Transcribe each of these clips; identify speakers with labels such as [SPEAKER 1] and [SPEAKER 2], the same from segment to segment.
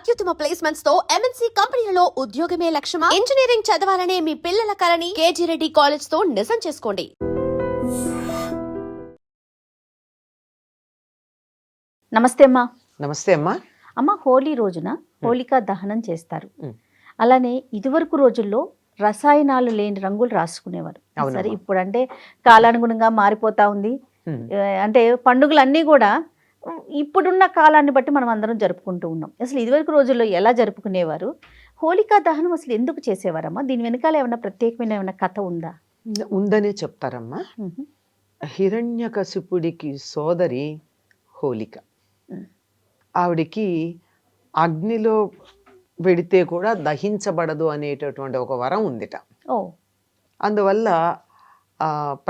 [SPEAKER 1] అత్యుత్తమ ప్లేస్మెంట్స్ తో ఎంఎన్సీ కంపెనీలలో ఉద్యోగమే లక్ష్యమా? ఇంజనీరింగ్ చదవాలనే మీ పిల్లల కలని కేజీ రెడ్డి కాలేజ్ తో నిజం చేసుకోండి.
[SPEAKER 2] నమస్తే అమ్మా.
[SPEAKER 3] నమస్తే అమ్మా.
[SPEAKER 2] అమ్మ, హోలీ రోజున హోలికా దహనం చేస్తారు. అలానే ఇదివరకు రోజుల్లో రసాయనాలు లేని రంగులు రాసుకునేవారు. సరే, ఇప్పుడంటే కాలానుగుణంగా మారిపోతా ఉంది. అంటే పండుగలన్నీ కూడా ఇప్పుడున్న కాలాన్ని బట్టి మనం అందరం జరుపుకుంటూ ఉన్నాం. అసలు ఇదివరకు రోజుల్లో ఎలా జరుపుకునేవారు? హోలికా దహనం అసలు ఎందుకు చేసేవారమ్మా? దీని వెనకాల ఏమైనా ప్రత్యేకమైన ఏమైనా కథ ఉందా?
[SPEAKER 3] ఉందనే చెప్తారమ్మా. హిరణ్యకశిపుడికి సోదరి హోలిక. ఆవిడికి అగ్నిలో పెడితే కూడా దహించబడదు అనేటటువంటి ఒక వరం ఉందిట. అందువల్ల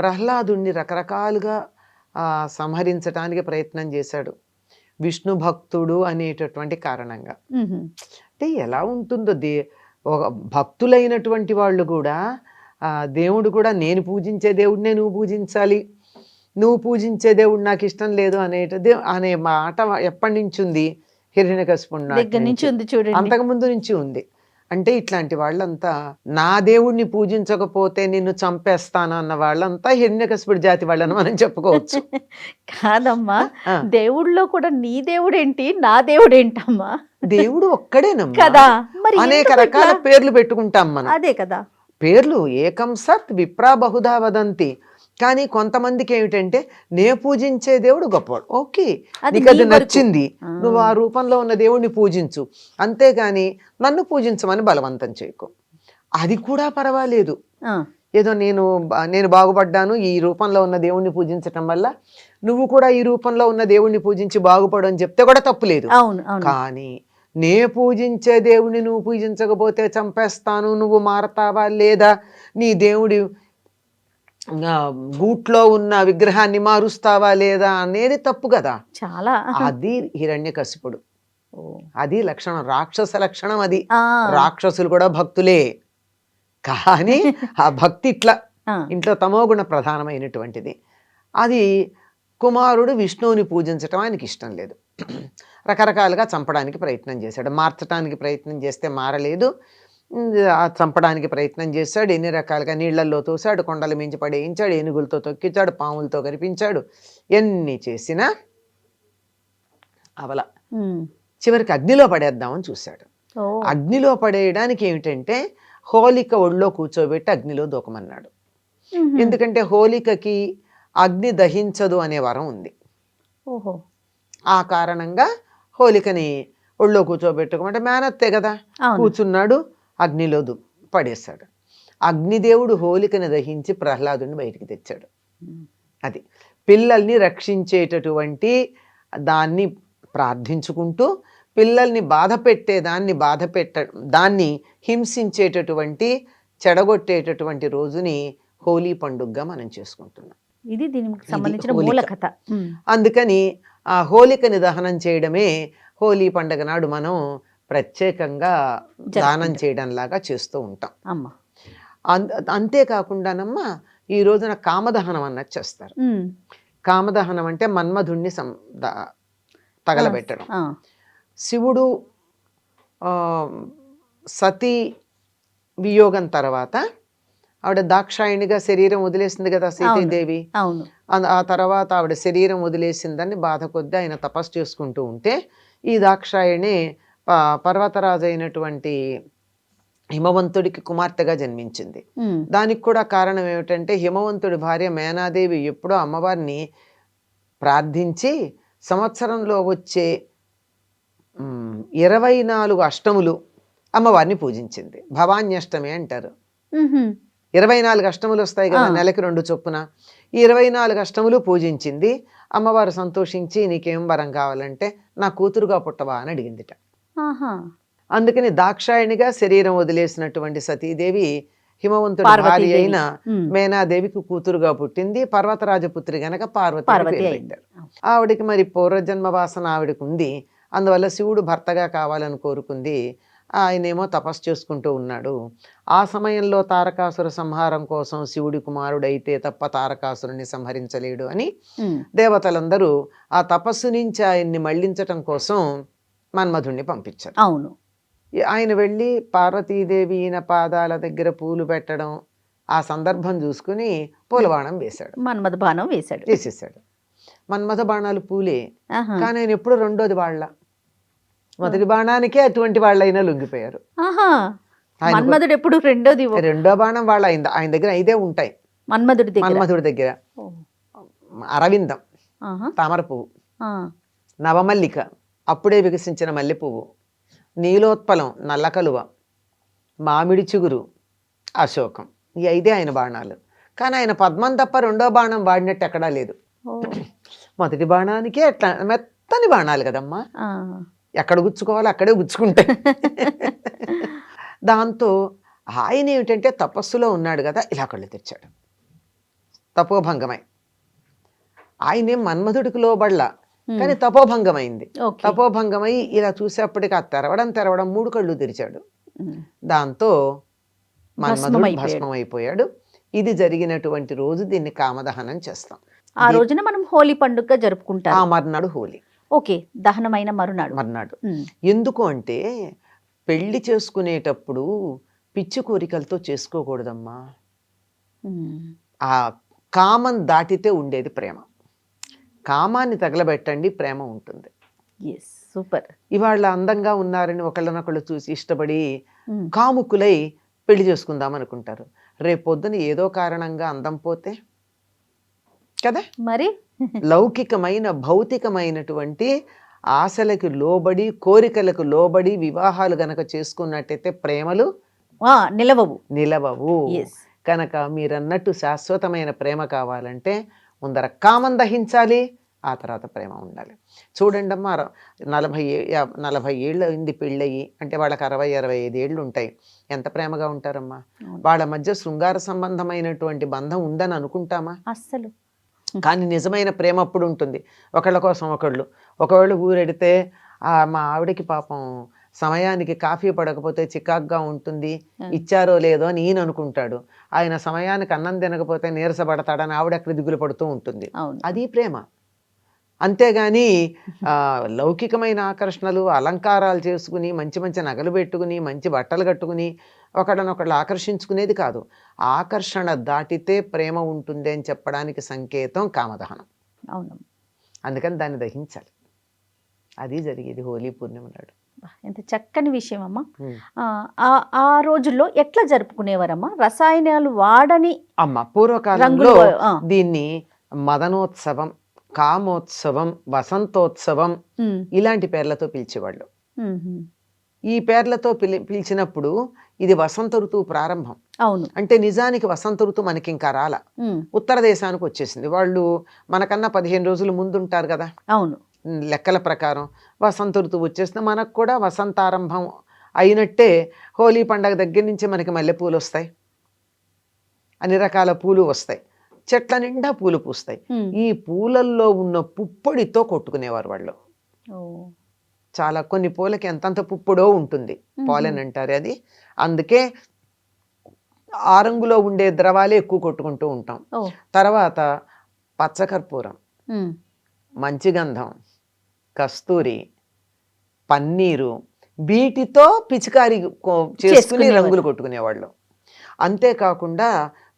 [SPEAKER 3] ప్రహ్లాదుణ్ణి రకరకాలుగా సంహరించడానికి ప్రయత్నం చేశాడు, విష్ణు భక్తుడు అనేటటువంటి కారణంగా. అంటే ఎలా ఉంటుందో, ఒక భక్తులైనటువంటి వాళ్ళు కూడా దేవుడు కూడా నేను పూజించే దేవుడినే నువ్వు పూజించాలి, నువ్వు పూజించే దేవుడు నాకు ఇష్టం లేదు అనే మాట ఎప్పటి నుంచి ఉంది? హిరణ్యకశిపుడు అంతకుముందు నుంచి ఉంది. అంటే ఇట్లాంటి వాళ్ళంతా నా దేవుడిని పూజించకపోతే నిన్ను చంపేస్తాను అన్న వాళ్ళంతా హిరణ్యకశిపుడి జాతి వాళ్ళని మనం చెప్పుకోవచ్చు.
[SPEAKER 2] కాదమ్మా, దేవుడిలో కూడా నీ దేవుడు ఏంటి, నా దేవుడు ఏంటమ్మా?
[SPEAKER 3] దేవుడు ఒక్కడేనమ్మా
[SPEAKER 2] కదా. మరి
[SPEAKER 3] అనేక రకాల పేర్లు పెట్టుకుంటాం మనం.
[SPEAKER 2] అదే కదా,
[SPEAKER 3] పేర్లు ఏకం సత్ విప్రా బహుధా వదంతి. కానీ కొంతమందికి ఏమిటంటే నే పూజించే దేవుడు గొప్పవాడు. ఓకే, నీకు అది నచ్చింది, నువ్వు ఆ రూపంలో ఉన్న దేవుడిని పూజించు, అంతేగాని నన్ను పూజించమని బలవంతం చేయకు. అది కూడా పర్వాలేదు. ఏదో నేను బాగుపడ్డాను ఈ రూపంలో ఉన్న దేవుణ్ణి పూజించటం వల్ల, నువ్వు కూడా ఈ రూపంలో ఉన్న దేవుణ్ణి పూజించి బాగుపడు అని చెప్తే కూడా తప్పులేదు. కానీ నే పూజించే దేవుడిని నువ్వు పూజించకపోతే చంపేస్తాను, నువ్వు మారతావా లేదా, నీ దేవుడి గూట్లో ఉన్న విగ్రహాన్ని మారుస్తావా లేదా అనేది తప్పు కదా.
[SPEAKER 2] చాలా.
[SPEAKER 3] అది హిరణ్యకశిపుడు, అది లక్షణం, రాక్షస లక్షణం అది. రాక్షసులు కూడా భక్తులే, కానీ ఆ భక్తి ఇంట్లో తమోగుణ ప్రధానమైనటువంటిది. అది కుమారుడు విష్ణువుని పూజించటం ఆయనకి ఇష్టం లేదు. రకరకాలుగా చంపడానికి ప్రయత్నం చేశాడు, మార్చడానికి ప్రయత్నం చేస్తే మారలేదు, చంపడానికి ప్రయత్నం చేశాడు. ఎన్ని రకాలుగా నీళ్లలో తోశాడు, కొండల మించి పడేయించాడు, ఏనుగులతో తొక్కించాడు, పాములతో కనిపించాడు. ఎన్ని చేసినా అవల. చివరికి అగ్నిలో పడేద్దామని చూశాడు. అగ్నిలో పడేయడానికి ఏమిటంటే హోలిక ఒళ్ళో కూర్చోబెట్టి అగ్నిలో దూకమన్నాడు. ఎందుకంటే హోలికకి అగ్ని దహించదు అనే వరం ఉంది. ఆ కారణంగా హోలికని ఒళ్ళో కూర్చోబెట్టుకోమంటే మేనత్తే కదా, కూర్చున్నాడు, అగ్నిలో పడేశాడు. అగ్నిదేవుడు హోలికని దహించి ప్రహ్లాదుని బయటికి తెచ్చాడు. అది పిల్లల్ని రక్షించేటటువంటి దాన్ని ప్రార్థించుకుంటూ, పిల్లల్ని దాన్ని హింసించేటటువంటి చెడగొట్టేటటువంటి రోజుని హోలీ పండుగగా మనం చేసుకుంటున్నాం.
[SPEAKER 2] ఇది దీనికి సంబంధించిన మూల కథ.
[SPEAKER 3] అందుకని ఆ హోలికని దహనం చేయడమే హోలీ పండుగ నాడు మనం ప్రత్యేకంగా దానం చేయడం లాగా చేస్తూ ఉంటాం. అంతేకాకుండానమ్మా ఈ రోజున కామదహనం అన్నది చేస్తారు. కామదహనం అంటే మన్మధుణ్ణి తగలబెట్టడం. శివుడు సతీ వియోగం తర్వాత ఆవిడ దాక్షాయణిగా శరీరం వదిలేసింది కదా సీతాదేవి. ఆ తర్వాత ఆవిడ శరీరం వదిలేసిందని బాధ కొద్దీ ఆయన తపస్సు చేసుకుంటూ ఉంటే ఈ దాక్షాయణి పర్వతరాజు అయినటువంటి హిమవంతుడికి కుమార్తెగా జన్మించింది. దానికి కూడా కారణం ఏమిటంటే హిమవంతుడి భార్య మేనాదేవి ఎప్పుడో అమ్మవారిని ప్రార్థించి సంవత్సరంలో వచ్చే 24 అష్టములు అమ్మవారిని పూజించింది. భవాన్యష్టమి అంటారు. 24 అష్టములు వస్తాయి కదా, నెలకి 2 చొప్పున. ఈ 24 అష్టములు పూజించింది. అమ్మవారు సంతోషించి నీకేం వరం కావాలంటే నా కూతురుగా పుట్టవా అని అడిగిందిట. అందుకని దాక్షాయణిగా శరీరం వదిలేసినటువంటి సతీదేవి హిమవంతుడి భార్య అయిన మేనాదేవికి కూతురుగా పుట్టింది. పర్వతరాజపుత్రి గనక పార్వతి పెట్టారు. ఆవిడికి మరి పూర్వజన్మ వాసన ఆవిడకి ఉంది. అందువల్ల శివుడు భర్తగా కావాలని కోరుకుంది. ఆయనేమో తపస్సు చేసుకుంటూ ఉన్నాడు. ఆ సమయంలో తారకాసుర సంహారం కోసం శివుడి కుమారుడైతే తప్ప తారకాసురుని సంహరించలేడు అని దేవతలందరూ ఆ తపస్సు నుంచి ఆయన్ని మళ్లించటం కోసం మన్మధుడిని పంపించారు.
[SPEAKER 2] అవును.
[SPEAKER 3] ఆయన వెళ్ళి పార్వతీదేవి ఈయన పాదాల దగ్గర పూలు పెట్టడం ఆ సందర్భం చూసుకుని పూలబాణం వేశాడు,
[SPEAKER 2] మన్మథ బాణం వేశాడు.
[SPEAKER 3] వేసేసాడు. మన్మథ బాణాలు పూలే,
[SPEAKER 2] ఆహా.
[SPEAKER 3] కానీ ఆయన ఎప్పుడు రెండోది వాళ్ళ, మొదటి బాణానికే అటువంటి వాళ్ళైనా లొంగిపోయారు.
[SPEAKER 2] ఆహా.
[SPEAKER 3] ఆయన
[SPEAKER 2] మన్మధుడు ఎప్పుడు రెండోది
[SPEAKER 3] రెండో బాణం వాళ్ళ ఆయన దగ్గర 5 ఉంటాయి.
[SPEAKER 2] మన్మధుడి దగ్గర.
[SPEAKER 3] మన్మధుడి దగ్గర
[SPEAKER 2] ఓ.
[SPEAKER 3] అరవిందం,
[SPEAKER 2] ఆహా.
[SPEAKER 3] తామర పువ్వు,
[SPEAKER 2] ఆ.
[SPEAKER 3] నవమల్లిక అప్పుడే వికసించిన మల్లె పువ్వు, నీలోత్పలం నల్ల కలువ, మామిడి చిగురు, అశోకం. ఈ 5 ఆయన బాణాలు. కానీ ఆయన పద్మం తప్ప రెండో బాణం వాడినట్టు ఎక్కడా లేదు.
[SPEAKER 2] ఓ.
[SPEAKER 3] మొదటి బాణానికే అట్లా మెత్తని బాణాలు కదమ్మా,
[SPEAKER 2] ఆ.
[SPEAKER 3] ఎక్కడ గుచ్చుకోవాలో అక్కడే గుచ్చుకుంటాయి. దాంతో ఆయన ఏమిటంటే తపస్సులో ఉన్నాడు కదా, ఇలా కళ్ళు తెచ్చాడు తపోభంగమై. ఆయనేం మన్మధుడికి లోబడలా, కానీ తపోభంగమైంది.
[SPEAKER 2] ఓకే.
[SPEAKER 3] తపోభంగమై ఇలా చూసేప్పటికి ఆ తెరవడం 3 కళ్ళు తెరిచాడు.
[SPEAKER 2] ఉమ్.
[SPEAKER 3] దాంతో మన్మధుడు
[SPEAKER 2] భస్మమైపోయాడు.
[SPEAKER 3] భస్మమైపోయాడు. ఇది జరిగినటువంటి రోజు దీన్ని కామదహనం చేస్తాం.
[SPEAKER 2] ఆ రోజున మనం హోలీ పండుగ
[SPEAKER 3] ఆ
[SPEAKER 2] జరుపుకుంటాం.
[SPEAKER 3] మర్నాడు హోలీ.
[SPEAKER 2] ఓకే, దహనమైన మరునాడు.
[SPEAKER 3] మర్నాడు
[SPEAKER 2] ఉమ్.
[SPEAKER 3] ఎందుకు అంటే పెళ్లి చేసుకునేటప్పుడు పిచ్చి కోరికలతో చేసుకోకూడదమ్మా.
[SPEAKER 2] ఉమ్.
[SPEAKER 3] ఆ కామం దాటితే ఉండేది ప్రేమ. కామాన్ని తగలబెట్టండి, ప్రేమ ఉంటుంది.
[SPEAKER 2] Yes, super.
[SPEAKER 3] ఇవాళ అందంగా ఉన్నారని ఒకళ్ళనొకళ్ళు చూసి ఇష్టపడి
[SPEAKER 2] ఉమ్.
[SPEAKER 3] కాముకులై పెళ్లి చేసుకుందాం అనుకుంటారు. రేపొద్దున ఏదో కారణంగా అందం పోతే కదా,
[SPEAKER 2] మరి
[SPEAKER 3] లౌకికమైన భౌతికమైనటువంటి ఆశలకు లోబడి కోరికలకు లోబడి వివాహాలు గనక చేసుకున్నట్టయితే ప్రేమలు
[SPEAKER 2] నిలవవు.
[SPEAKER 3] నిలవవు.
[SPEAKER 2] ఎస్.
[SPEAKER 3] కనుక మీరన్నట్టు శాశ్వతమైన ప్రేమ కావాలంటే ముందర కామం దహించాలి, ఆ తర్వాత ప్రేమ ఉండాలి. చూడండి అమ్మా, 40 ఏళ్ళు అయింది పెళ్ళయి అంటే వాళ్ళకి 60-65 ఏళ్ళు ఉంటాయి. ఎంత ప్రేమగా ఉంటారమ్మా. వాళ్ళ మధ్య శృంగార సంబంధమైనటువంటి బంధం ఉందని అనుకుంటామా?
[SPEAKER 2] అస్సలు.
[SPEAKER 3] కానీ నిజమైన ప్రేమ అప్పుడు ఉంటుంది. ఒకళ్ళ కోసం ఒకవేళ ఊరెడితే మా ఆవిడకి పాపం సమయానికి కాఫీ పడకపోతే చికాగ్గా ఉంటుంది, ఇచ్చారో లేదో అని ఈయన అనుకుంటాడు. ఆయన సమయానికి అన్నం తినకపోతే నీరసపడతాడని ఆవిడ అక్కడ దిగులు పడుతూ ఉంటుంది. అది ప్రేమ. అంతేగాని లౌకికమైన ఆకర్షణలు, అలంకారాలు చేసుకుని, మంచి మంచి నగలు పెట్టుకుని, మంచి బట్టలు కట్టుకుని ఒకళ్ళనొకళ్ళు ఆకర్షించుకునేది కాదు. ఆకర్షణ దాటితే ప్రేమ ఉంటుంది అని చెప్పడానికి సంకేతం కామదహనం.
[SPEAKER 2] అవును.
[SPEAKER 3] అందుకని దాన్ని దహించాలి. అది జరిగేది హోలీ పూర్ణిమ నాడు.
[SPEAKER 2] ఎంత చక్కని విషయం అమ్మా. ఆ రోజుల్లో ఎట్లా జరుపుకునేవారమ్మా? రసాయనాలు వాడని
[SPEAKER 3] పూర్వకాలంలో దీన్ని మదనోత్సవం, కామోత్సవం, వసంతోత్సవం ఇలాంటి పేర్లతో పిలిచేవాళ్ళు. ఈ పేర్లతో పిలిచినప్పుడు ఇది వసంత ఋతువు ప్రారంభం.
[SPEAKER 2] అవును.
[SPEAKER 3] అంటే నిజానికి వసంత ఋతువు మనకి ఇంకా రాల, ఉత్తర దేశానికి వచ్చేసింది. వాళ్ళు మనకన్నా 15 రోజులు ముందు ఉంటారు కదా.
[SPEAKER 2] అవును.
[SPEAKER 3] లెక్కల ప్రకారం వసంత ఋతువు వచ్చేసింది. మనకు కూడా వసంతారంభం అయినట్టే హోలీ పండగ దగ్గర నుంచి మనకి మల్లెపూలు వస్తాయి, అన్ని రకాల పూలు వస్తాయి, చెట్ల నిండా పూలు పూస్తాయి. ఈ పూలల్లో ఉన్న పుప్పొడితో కొట్టుకునేవారు వాళ్ళు. చాలా కొన్ని పూలకి ఎంతంత పుప్పొడో ఉంటుంది, పాలెన్ అంటారు అది. అందుకే ఆ రంగులో ఉండే ద్రవాలే ఎక్కువ కొట్టుకుంటూ ఉంటాం. తర్వాత పచ్చకర్పూరం, మంచిగంధం, కస్తూరి, పన్నీరు, వీటితో పిచికారి చేసుకుని రంగులు కొట్టుకునేవాళ్ళు. అంతేకాకుండా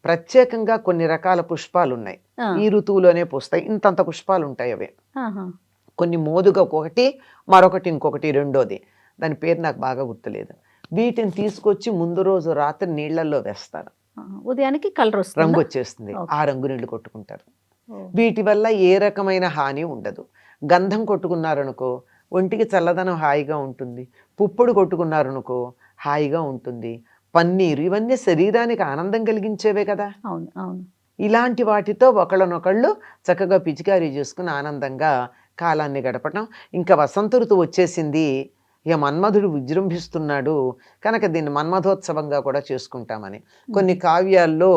[SPEAKER 3] ప్రత్యేకంగా కొన్ని రకాల పుష్పాలు ఉన్నాయి, ఈ ఋతువులోనే పూస్తాయి. ఇంతంత పుష్పాలు ఉంటాయి అవి. కొన్ని మోదుగా ఒకటి, మరొకటి ఇంకొకటి రెండోది, దాని పేరు నాకు బాగా గుర్తులేదు. వీటిని తీసుకొచ్చి ముందు రోజు రాత్రి నీళ్లలో వేస్తారు.
[SPEAKER 2] ఉదయానికి కలర్ వస్తుంది,
[SPEAKER 3] రంగు వచ్చేస్తుంది. ఆ రంగు నీళ్లు కొట్టుకుంటారు. వీటి వల్ల ఏ రకమైన హాని ఉండదు. గంధం కొట్టుకున్నారనుకో ఒంటికి చల్లదనం హాయిగా ఉంటుంది. పుప్పొడి కొట్టుకున్నారనుకో హాయిగా ఉంటుంది. పన్నీరు, ఇవన్నీ శరీరానికి ఆనందం కలిగించేవే కదా.
[SPEAKER 2] అవును అవును.
[SPEAKER 3] ఇలాంటి వాటితో ఒకళ్ళనొకళ్ళు చక్కగా పిచికారీ చేసుకుని ఆనందంగా కాలాన్ని గడపటం. ఇంకా వసంత ఋతువు వచ్చేసింది, ఇక మన్మధుడు విజృంభిస్తున్నాడు కనుక దీన్ని మన్మథోత్సవంగా కూడా చేసుకుంటామని కొన్ని కావ్యాల్లో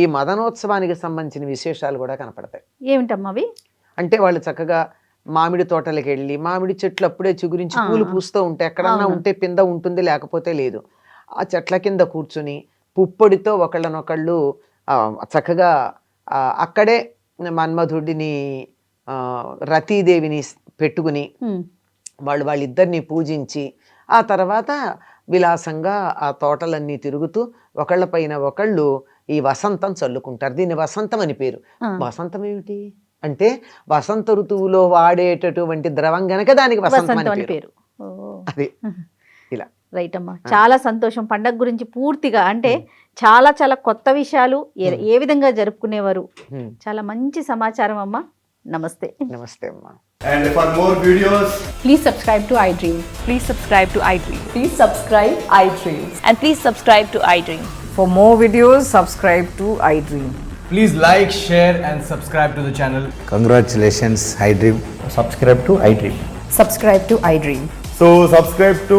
[SPEAKER 3] ఈ మదనోత్సవానికి సంబంధించిన విశేషాలు కూడా కనపడతాయి.
[SPEAKER 2] ఏమిటమ్మా అవి?
[SPEAKER 3] అంటే వాళ్ళు చక్కగా మామిడి తోటలకు వెళ్ళి, మామిడి చెట్లు అప్పుడే చిగురించి పూలు పూస్తూ ఉంటే, ఎక్కడన్నా ఉంటే పింద ఉంటుంది, లేకపోతే లేదు. ఆ చెట్ల కింద కూర్చుని పుప్పొడితో ఒకళ్ళనొకళ్ళు చక్కగా అక్కడే మన్మధుడిని రతీదేవిని పెట్టుకుని వాళ్ళిద్దరిని పూజించి ఆ తర్వాత విలాసంగా ఆ తోటలన్నీ తిరుగుతూ ఒకళ్ళపైన ఒకళ్ళు ఈ వసంతం చల్లుకుంటారు. దీన్ని వసంతం అని పేరు. వసంతం ఏమిటి అంటే వసంత ఋతువులో వాడేటటువంటి ద్రవం గనక దానికి వసంతం అని పేరు. అది ఇలా.
[SPEAKER 2] రైట్ అమ్మా, చాలా సంతోషం. పండగ గురించి పూర్తిగా అంటే చాలా చాలా కొత్త విషయాలు ఏ విధంగా జరుపుకునేవారు, చాలా మంచి సమాచారం అమ్మా. నమస్తే.
[SPEAKER 3] నమస్తే అమ్మా.
[SPEAKER 4] And for more videos,
[SPEAKER 5] Please subscribe to iDream.
[SPEAKER 6] Please subscribe to iDream.
[SPEAKER 5] Please subscribe iDream.
[SPEAKER 6] And please subscribe to iDream.
[SPEAKER 5] For more videos, subscribe to iDream.
[SPEAKER 4] please like, share and subscribe to the channel.
[SPEAKER 7] Congratulations, iDream.
[SPEAKER 8] Subscribe to iDream.
[SPEAKER 5] Subscribe to iDream.
[SPEAKER 4] So subscribe to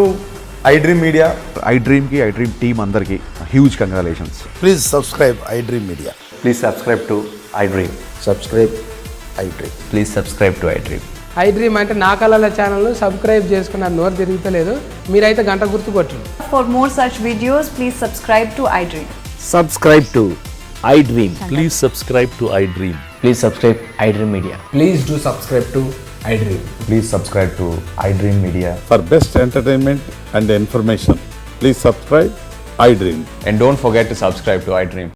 [SPEAKER 4] iDream Media.
[SPEAKER 9] iDream ki iDream team andarki huge congratulations.
[SPEAKER 7] Please subscribe iDream Media.
[SPEAKER 8] Please subscribe to iDream.
[SPEAKER 7] Subscribe iDream.
[SPEAKER 8] Please subscribe to iDream.
[SPEAKER 10] iDream అంటే నా కళల channel subscribe చేసుకున్న నోరు తిరుగుతలేదు, మీరైతే గంట గుర్తు కొట్టండి.
[SPEAKER 5] For more such videos, please subscribe to iDream.
[SPEAKER 8] Subscribe to iDream.
[SPEAKER 11] Please subscribe to iDream.
[SPEAKER 8] Please subscribe iDream Media.
[SPEAKER 4] Please do subscribe to iDream.
[SPEAKER 8] Please subscribe to iDream Media.
[SPEAKER 9] For best entertainment and information, please subscribe iDream.
[SPEAKER 8] And don't forget to subscribe to iDream.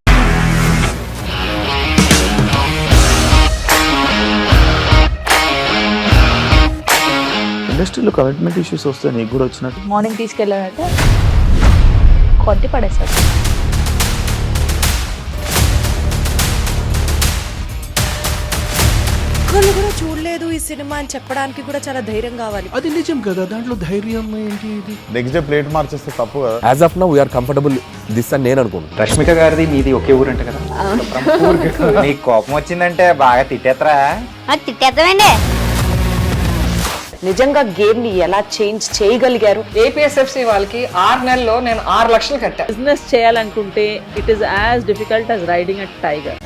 [SPEAKER 11] ఇండస్ట్రీలో commitment issues వస్తే నీకు కూడా వచ్చినట్టు
[SPEAKER 6] morning తీసుకెళ్ళాలంటే కొట్టి పడేసాడు.
[SPEAKER 5] ఒక్కళ్ళు కూడా చూడలేదు ఈ సినిమా అని చెప్పడానికి కూడా చాలా ధైర్యం కావాలి.
[SPEAKER 11] అది నిజం కదా, దాంట్లో ధైర్యం ఏంటి? ఇది
[SPEAKER 9] నెక్స్ట్ డే ప్లేట్ మార్చేస్తే తప్పు కదా.
[SPEAKER 11] As of now we're comfortable this అని నేను అనుకుంటున్నాను.
[SPEAKER 8] రష్మిక గారిది మీది ఒకే ఊరు అంట కదా. నీకు కోపం వచ్చిందంటే బాగా తిట్టేత్తరా?
[SPEAKER 6] తిట్టేద్దామండి.
[SPEAKER 5] నిజంగా గేమ్ ని ఎలా చేంజ్ చేయగలిగారు?
[SPEAKER 10] ఏపీఎస్ఎఫ్సి వాళ్ళకి 6 నెలల్లో నేను 6 లక్షలు కట్టా.
[SPEAKER 6] బిజినెస్ చేయాలనుకుంటే it is as difficult as riding a tiger.